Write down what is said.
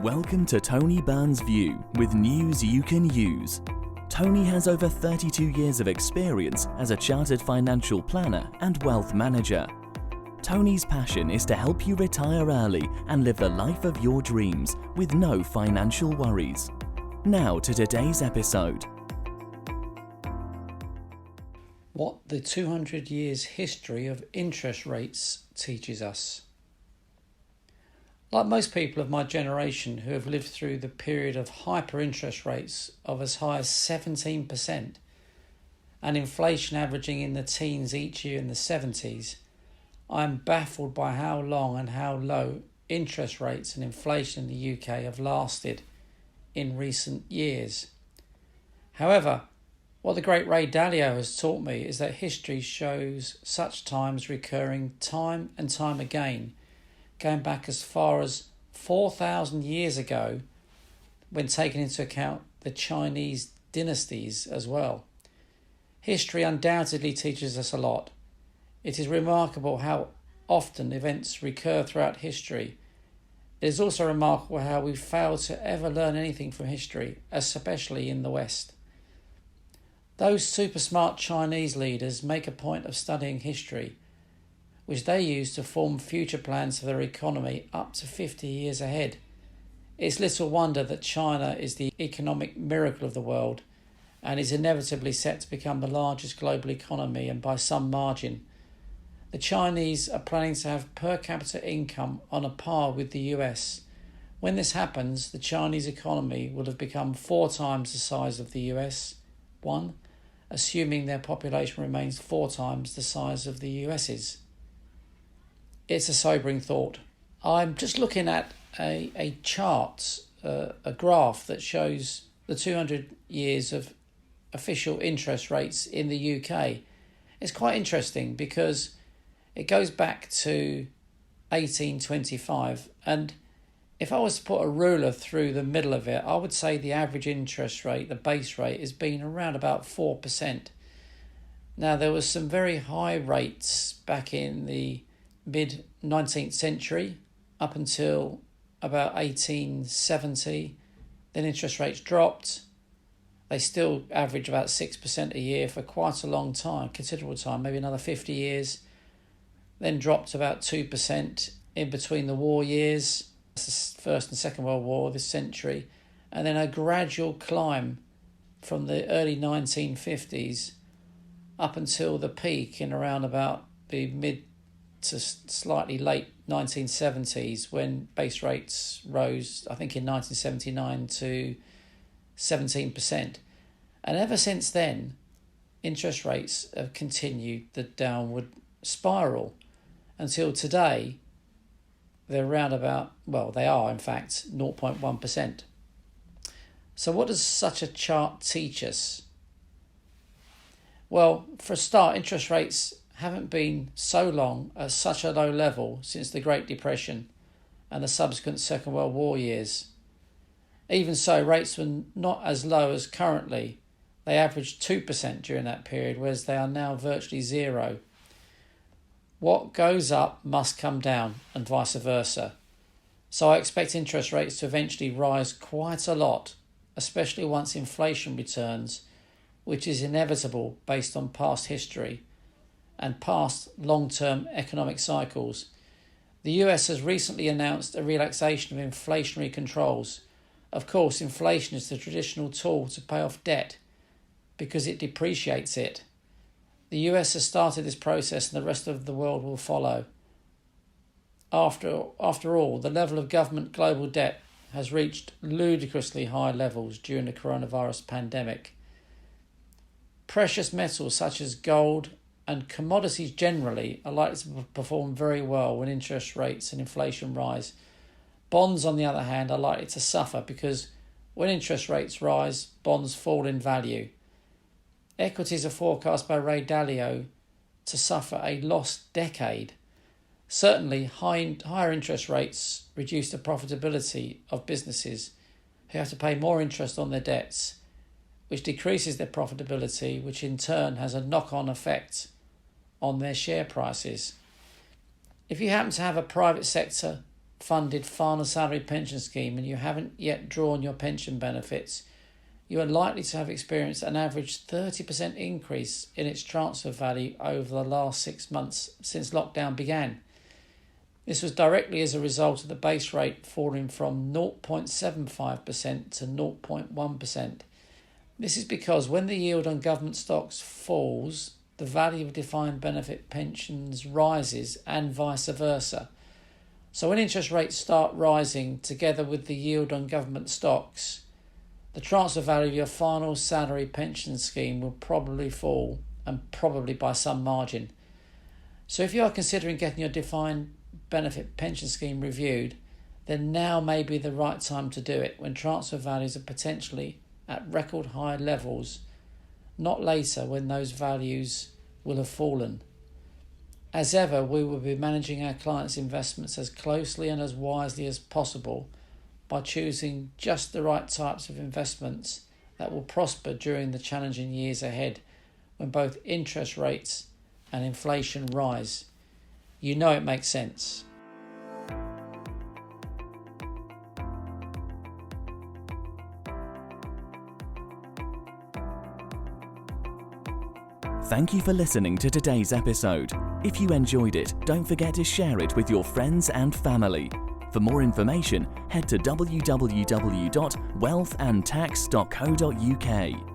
Welcome to Tony Byrne's View with news you can use. Tony has over 32 years of experience as a chartered financial planner and wealth manager. Tony's passion is to help you retire early and live the life of your dreams with no financial worries. Now to today's episode. What the 200 years history of interest rates teaches us. Like most people of my generation who have lived through the period of hyper interest rates of as high as 17% and inflation averaging in the teens each year in the 70s, I am baffled by how long and how low interest rates and inflation in the UK have lasted in recent years. However, what the great Ray Dalio has taught me is that history shows such times recurring time and time again, going back as far as 4,000 years ago when taking into account the Chinese dynasties as well. History undoubtedly teaches us a lot. It is remarkable how often events recur throughout history. It is also remarkable how we fail to ever learn anything from history, especially in the West. Those super smart Chinese leaders make a point of studying history, which they use to form future plans for their economy up to 50 years ahead. It's little wonder that China is the economic miracle of the world and is inevitably set to become the largest global economy, and by some margin. The Chinese are planning to have per capita income on a par with the US. When this happens, the Chinese economy will have become 4 times the size of the US, assuming their population remains 4 times the size of the US's. It's a sobering thought. I'm just looking at a chart, a graph that shows the 200 years of official interest rates in the UK. It's quite interesting because it goes back to 1825, and if I was to put a ruler through the middle of it, I would say the average interest rate, the base rate, has been around about 4%. Now, there was some very high rates back in the mid-19th century up until about 1870. Then interest rates dropped. They still average about 6% a year for quite a long time, considerable time, maybe another 50 years. Then dropped to about 2% in between the war years, the First and Second World War this century, and then a gradual climb from the early 1950s up until the peak in around about the mid to slightly late 1970s, when base rates rose, I think in 1979, to 17%. And ever since then, interest rates have continued the downward spiral until today. They're around about, they are in fact 0.1%. So what does such a chart teach us? Well, for a start, interest rates haven't been so long at such a low level since the Great Depression and the subsequent Second World War years. Even so, rates were not as low as currently. They averaged 2% during that period, whereas they are now virtually zero. What goes up must come down, and vice versa. So I expect interest rates to eventually rise quite a lot, especially once inflation returns, which is inevitable based on past history and past long-term economic cycles. The US has recently announced a relaxation of inflationary controls. Of course, inflation is the traditional tool to pay off debt because it depreciates it. The US has started this process and the rest of the world will follow. After all, the level of government global debt has reached ludicrously high levels during the coronavirus pandemic. Precious metals such as gold and commodities generally are likely to perform very well when interest rates and inflation rise. Bonds, on the other hand, are likely to suffer because when interest rates rise, bonds fall in value. Equities are forecast by Ray Dalio to suffer a lost decade. Certainly, higher interest rates reduce the profitability of businesses who have to pay more interest on their debts, which decreases their profitability, which in turn has a knock-on effect on their share prices. If you happen to have a private sector funded final salary pension scheme and you haven't yet drawn your pension benefits, you are likely to have experienced an average 30% increase in its transfer value over the last 6 months since lockdown began. This was directly as a result of the base rate falling from 0.75% to 0.1%. This is because when the yield on government stocks falls, the value of defined benefit pensions rises and vice versa. So when interest rates start rising together with the yield on government stocks, the transfer value of your final salary pension scheme will probably fall, and probably by some margin. So if you are considering getting your defined benefit pension scheme reviewed, then now may be the right time to do it when transfer values are potentially at record high levels, not later when those values will have fallen. As ever, we will be managing our clients' investments as closely and as wisely as possible by choosing just the right types of investments that will prosper during the challenging years ahead when both interest rates and inflation rise. You know it makes sense. Thank you for listening to today's episode. If you enjoyed it, don't forget to share it with your friends and family. For more information, head to www.wealthandtax.co.uk.